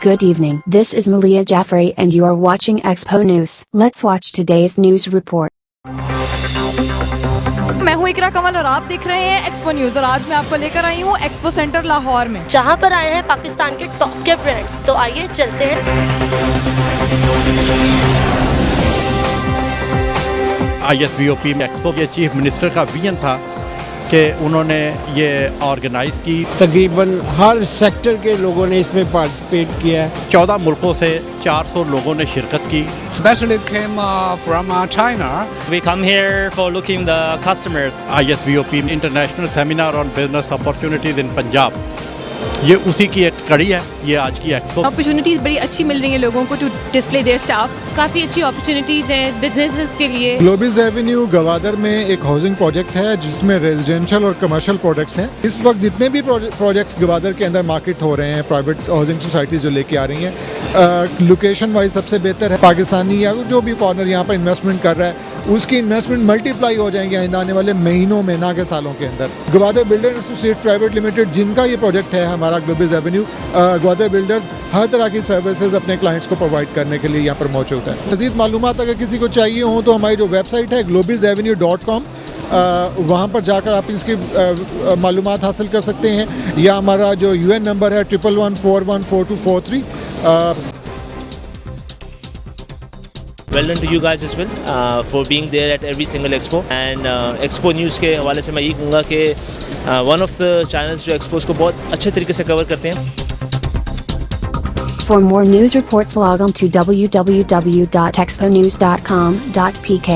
Good evening. This is Malia Jaffrey and you are watching Expo News. Let's watch today's news report. मैं हूँ इकरा कमल और आप देख रहे हैं एक्सपो न्यूज और आज मैं आपको लेकर आई हूँ एक्सपो सेंटर लाहौर में, जहाँ पर आए हैं पाकिस्तान के टॉप के ब्रांड्स। तो आइए चलते हैं। ISVOP में एक्सपो के चीफ मिनिस्टर का विजन था कि उन्होंने ये ऑर्गेनाइज की। तकरीबन हर सेक्टर के लोगों ने इसमें पार्टिसिपेट किया है। 14 मुल्कों से 400 लोगों ने शिरकत की। Especially came from China. We come here for looking the customers. ISVOP international seminar on business opportunities in Punjab, ये उसी की एक कड़ी है। ये आज की एक्सपो अपॉर्चुनिटीज बड़ी अच्छी मिल रही है लोगों को टू डिस्प्ले देयर स्टाफ। काफ़ी अच्छी अपॉर्चुनिटीज़ हैं बिजनेसेस के लिए। ग्लोबिस एवेन्यू गवादर में एक हाउसिंग प्रोजेक्ट है जिसमें रेजिडेंशियल और कमर्शियल प्रोडक्ट्स हैं। इस वक्त जितने भी प्रोजेक्ट्स गवादर के अंदर मार्केट हो रहे हैं, प्राइवेट हाउसिंग सोसाइटीज़ जो लेके आ रही हैं, लोकेशन वाइज सबसे बेहतर है। पाकिस्तानी या जो भी फॉरनर यहाँ पर इन्वेस्टमेंट कर रहा है उसकी इन्वेस्टमेंट मल्टीप्लाई हो जाएंगे आने वाले महीनों में, ना के सालों के अंदर। Gwadar builder associate private limited जिनका ये प्रोजेक्ट है हमारा ग्लोबिस एवेन्यू, गवादर बिल्डर्स हर तरह की सर्विसेज अपने क्लाइंट्स को प्रोवाइड करने के लिए यहाँ पर मौजूद है। मज़ीद मालूमात अगर किसी को चाहिए हो तो हमारी जो वेबसाइट है globisavenue.com, वहाँ पर जाकर आप इसकी मालूमात हासिल कर सकते हैं, या हमारा जो UN नंबर है 1114144243। Well done to you guys as well for being there at every single expo and expo news के हवाले से मैं ये कहूँगा कि one of the channels जो expos को बहुत अच्छे तरीके से कवर करते हैं। For more news reports log on to www.exponews.com.pk.